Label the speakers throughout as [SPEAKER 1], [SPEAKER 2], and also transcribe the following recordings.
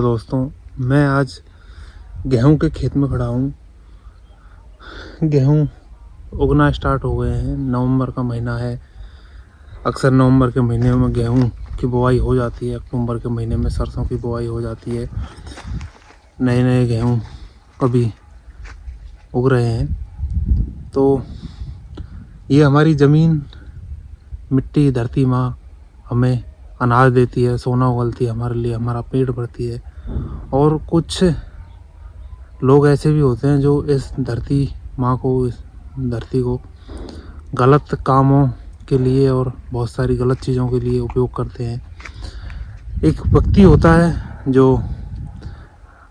[SPEAKER 1] दोस्तों, मैं आज गेहूं के खेत में खड़ा हूँ। गेहूं उगना स्टार्ट हो गए हैं। नवंबर का महीना है। अक्सर नवंबर के महीने में गेहूं की बुआई हो जाती है। अक्टूबर के महीने में सरसों की बुआई हो जाती है। नए नए गेहूं अभी उग रहे हैं। तो ये हमारी ज़मीन, मिट्टी, धरती माँ हमें अनाज देती है, सोना उगलती है हमारे लिए, हमारा पेट भरती है। और कुछ लोग ऐसे भी होते हैं जो इस धरती माँ को, इस धरती को गलत कामों के लिए और बहुत सारी गलत चीज़ों के लिए उपयोग करते हैं। एक व्यक्ति होता है जो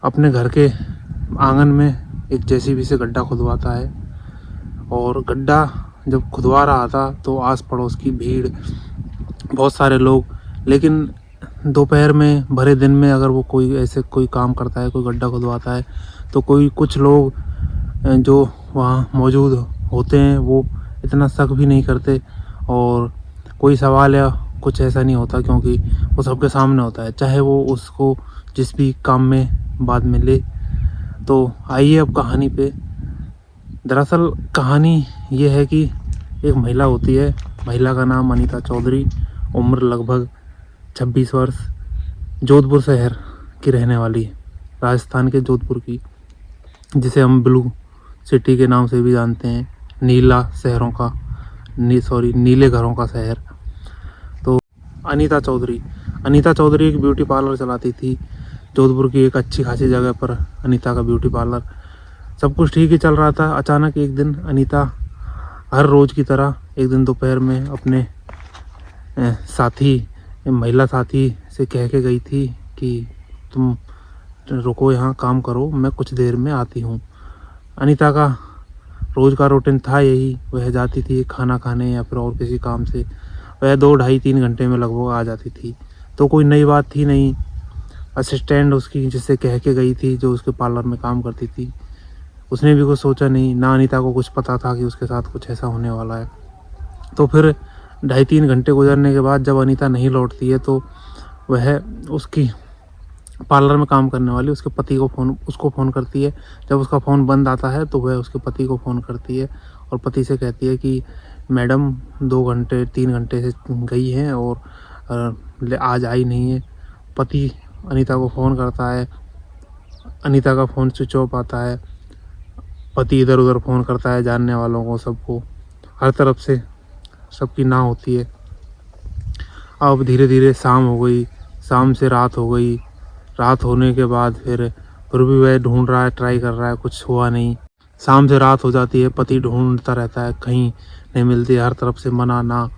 [SPEAKER 1] अपने घर के आंगन में एक जेसीबी से गड्ढा खुदवाता है, और गड्ढा जब खुदवा रहा था तो आस पड़ोस की भीड़, बहुत सारे लोग, लेकिन दोपहर में भरे दिन में अगर वो कोई ऐसे कोई काम करता है, कोई गड्ढा खुदवाता है, तो कुछ लोग जो वहाँ मौजूद होते हैं वो इतना शक भी नहीं करते और कोई सवाल या कुछ ऐसा नहीं होता, क्योंकि वो सबके सामने होता है, चाहे वो उसको जिस भी काम में बाद में ले। तो आइए अब कहानी पे। दरअसल कहानी ये है कि एक महिला होती है। महिला का नाम अनीता चौधरी, उम्र लगभग 26 वर्ष, जोधपुर शहर की रहने वाली, राजस्थान के जोधपुर की, जिसे हम ब्लू सिटी के नाम से भी जानते हैं, नीले घरों का शहर। तो अनीता चौधरी एक ब्यूटी पार्लर चलाती थी जोधपुर की एक अच्छी खासी जगह पर। अनीता का ब्यूटी पार्लर, सब कुछ ठीक ही चल रहा था। अचानक एक दिन अनीता हर रोज़ की तरह एक दिन दोपहर में अपने महिला साथी से कह के गई थी कि तुम रुको, यहाँ काम करो, मैं कुछ देर में आती हूँ। अनीता का रोज़ का रूटीन था यही। वह जाती थी खाना खाने या फिर और किसी काम से। वह 2 ढाई 3 घंटे में लगभग आ जाती थी। तो कोई नई बात थी नहीं। असिस्टेंट उसकी जिससे कह के गई थी, जो उसके पार्लर में काम करती थी, उसने भी कुछ सोचा नहीं, ना अनीता को कुछ पता था कि उसके साथ कुछ ऐसा होने वाला है। तो फिर 2.5-3 घंटे गुजरने के बाद जब अनीता नहीं लौटती है तो वह उसकी पार्लर में काम करने वाली उसके पति को उसको फ़ोन करती है। जब उसका फ़ोन बंद आता है तो वह उसके पति को फ़ोन करती है और पति से कहती है कि मैडम 2 घंटे 3 घंटे से गई हैं और आज आई नहीं है। पति अनीता को फ़ोन करता है। अनीता का फ़ोन स्विच ऑफ आता है। पति इधर उधर फ़ोन करता है जानने वालों को, सबको, हर तरफ से सबकी ना होती है। अब धीरे धीरे शाम हो गई, शाम से रात हो गई। रात होने के बाद फिर भी वह ढूंढ रहा है, ट्राई कर रहा है, कुछ हुआ नहीं। शाम से रात हो जाती है, पति ढूंढता रहता है, कहीं नहीं मिलती, हर तरफ से मना ना।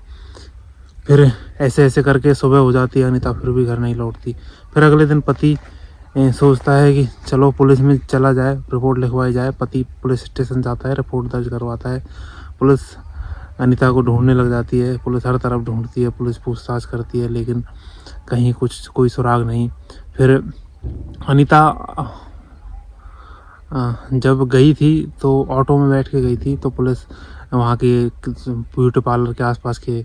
[SPEAKER 1] फिर ऐसे ऐसे करके सुबह हो जाती है, अनीता फिर भी घर नहीं लौटती। फिर अगले दिन पति सोचता है कि चलो पुलिस में चला जाए, रिपोर्ट लिखवाई जाए। पति पुलिस स्टेशन जाता है, रिपोर्ट दर्ज करवाता है। पुलिस अनीता को ढूंढने लग जाती है। पुलिस हर तरफ ढूंढती है, पुलिस पूछताछ करती है, लेकिन कहीं कोई सुराग नहीं। फिर अनीता जब गई थी तो ऑटो में बैठ के गई थी, तो पुलिस वहाँ के ब्यूटी पार्लर के आसपास के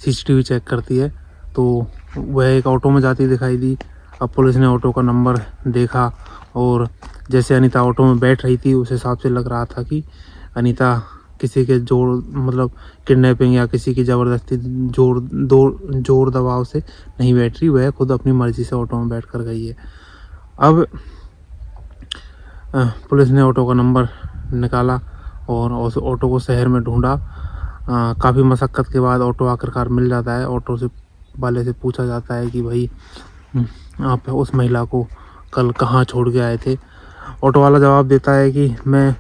[SPEAKER 1] CCTV चेक करती है, तो वह एक ऑटो में जाती दिखाई दी। अब पुलिस ने ऑटो का नंबर देखा और जैसे अनीता ऑटो में बैठ रही थी उस हिसाब से लग रहा था कि अनीता किसी के किडनैपिंग या किसी की ज़बरदस्ती जोर दबाव से नहीं बैठ रही, वह खुद अपनी मर्ज़ी से ऑटो में बैठ कर गई है। अब पुलिस ने ऑटो का नंबर निकाला और उस ऑटो को शहर में ढूंढा। काफ़ी मशक्क़त के बाद ऑटो आखिरकार मिल जाता है। ऑटो से वाले से पूछा जाता है कि भाई आप उस महिला को कल कहाँ छोड़ के आए थे। ऑटो वाला जवाब देता है कि मैं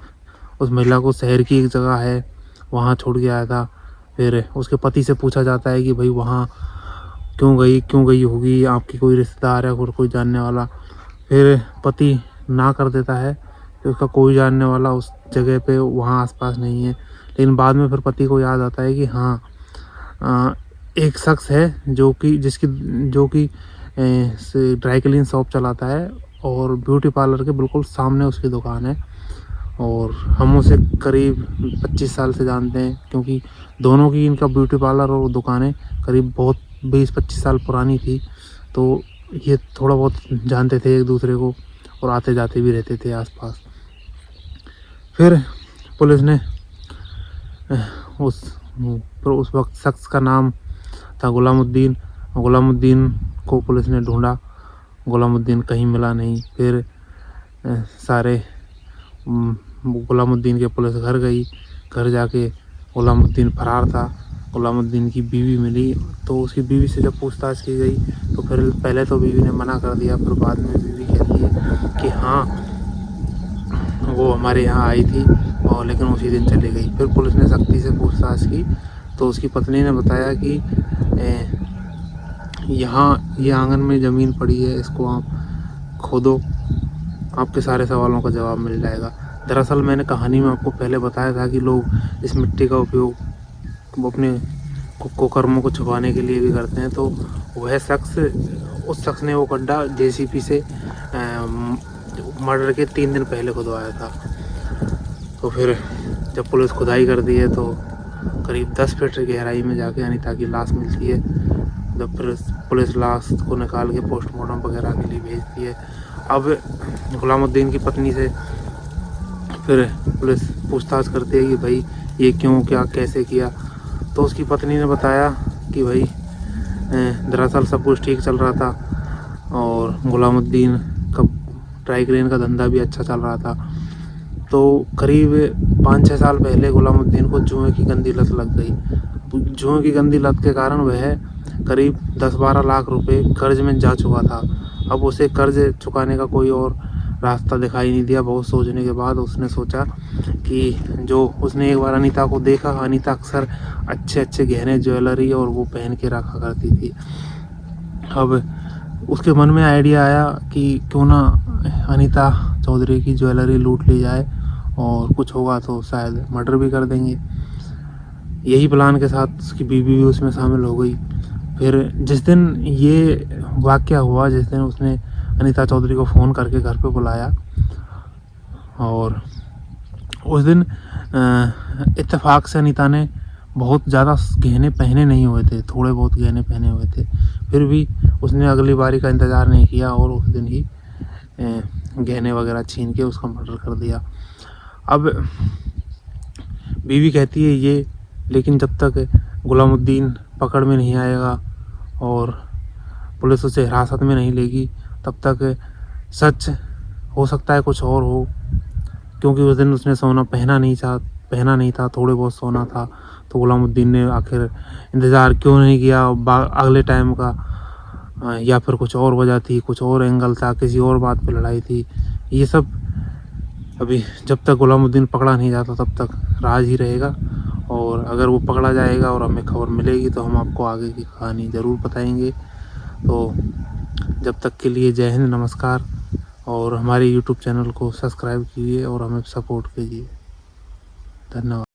[SPEAKER 1] उस महिला को शहर की एक जगह है वहाँ छोड़ के आया था। फिर उसके पति से पूछा जाता है कि भाई वहाँ क्यों गई होगी, आपकी कोई रिश्तेदार है और कोई जानने वाला। फिर पति ना कर देता है कि उसका कोई जानने वाला उस जगह पे वहाँ आसपास नहीं है। लेकिन बाद में फिर पति को याद आता है कि हाँ, एक शख्स है जो कि ड्राई क्लीन शॉप चलाता है और ब्यूटी पार्लर के बिल्कुल सामने उसकी दुकान है, और हम उसे करीब 25 साल से जानते हैं, क्योंकि दोनों की, इनका ब्यूटी पार्लर और दुकानें करीब बहुत 20-25 साल पुरानी थी। तो ये थोड़ा बहुत जानते थे एक दूसरे को और आते जाते भी रहते थे आसपास। फिर पुलिस ने उस उस वक्त शख्स का नाम था गुलामुद्दीन। गुलामुद्दीन को पुलिस ने ढूंढा, गुलामुद्दीन कहीं मिला नहीं। फिर सारे गुलामुद्दीन के पुलिस घर गई। घर जाके गुलामुद्दीन फरार था। गुलामुद्दीन की बीवी मिली, तो उसकी बीवी से जब पूछताछ की गई तो फिर पहले तो बीवी ने मना कर दिया, फिर बाद में बीवी कहती है कि हाँ वो हमारे यहाँ आई थी और लेकिन उसी दिन चली गई। फिर पुलिस ने सख्ती से पूछताछ की तो उसकी पत्नी ने बताया कि यहाँ ये आंगन में ज़मीन पड़ी है, इसको आप खोदो, आपके सारे सवालों का जवाब मिल जाएगा। दरअसल मैंने कहानी में आपको पहले बताया था कि लोग इस मिट्टी का उपयोग अपने कुकर्मों को छुपाने के लिए भी करते हैं। तो वह शख्स, उस शख्स ने वो गड्ढा जेसीबी से मर्डर के 3 दिन पहले खुदवाया था। तो फिर जब पुलिस खुदाई करती है तो करीब 10 फीट गहराई में जाके अनीता की लाश मिलती है। जब फिर पुलिस लाश को निकाल के पोस्टमार्टम वगैरह के लिए भेजती है। अब गुलामुद्दीन की पत्नी से फिर पुलिस पूछताछ करती है कि भाई ये क्यों, क्या, कैसे किया। तो उसकी पत्नी ने बताया कि भाई दरअसल सब कुछ ठीक चल रहा था और गुलामुद्दीन का ड्राई क्लीन का धंधा भी अच्छा चल रहा था। तो करीब 5-6 साल पहले गुलामुद्दीन को जुए की गंदी लत लग गई। जुए की गंदी लत के कारण वह करीब 10-12 लाख रुपए कर्ज में जा चुका था। अब उसे कर्ज चुकाने का कोई और रास्ता दिखाई नहीं दिया। बहुत सोचने के बाद उसने सोचा कि जो उसने एक बार अनीता को देखा, अनीता अक्सर अच्छे अच्छे गहने, ज्वेलरी और वो पहन के रखा करती थी। अब उसके मन में आइडिया आया कि क्यों ना अनीता चौधरी की ज्वेलरी लूट ली जाए और कुछ होगा तो शायद मर्डर भी कर देंगे। यही प्लान के साथ उसकी बीवी भी उसमें शामिल हो गई। फिर जिस दिन ये वाक़या हुआ, जिस दिन उसने अनीता चौधरी को फ़ोन करके घर पे बुलाया और उस दिन इत्तेफाक से अनीता ने बहुत ज़्यादा गहने पहने नहीं हुए थे, थोड़े बहुत गहने पहने हुए थे। फिर भी उसने अगली बारी का इंतज़ार नहीं किया और उस दिन ही गहने वगैरह छीन के उसका मर्डर कर दिया। अब बीवी कहती है ये, लेकिन जब तक गुलामुद्दीन पकड़ में नहीं आएगा और पुलिस उसे हिरासत में नहीं लेगी तब तक सच हो सकता है कुछ और हो, क्योंकि उस दिन उसने सोना पहना नहीं था, थोड़े बहुत सोना था। तो गुलामुद्दीन ने आखिर इंतज़ार क्यों नहीं किया अगले टाइम का, या फिर कुछ और वजह थी, कुछ और एंगल था, किसी और बात पे लड़ाई थी। ये सब अभी जब तक गुलामुद्दीन पकड़ा नहीं जाता तब तक राज ही रहेगा। और अगर वो पकड़ा जाएगा और हमें खबर मिलेगी तो हम आपको आगे की कहानी ज़रूर बताएंगे। तो जब तक के लिए जय हिंद, नमस्कार। और हमारे यूट्यूब चैनल को सब्सक्राइब कीजिए और हमें सपोर्ट कीजिए। धन्यवाद।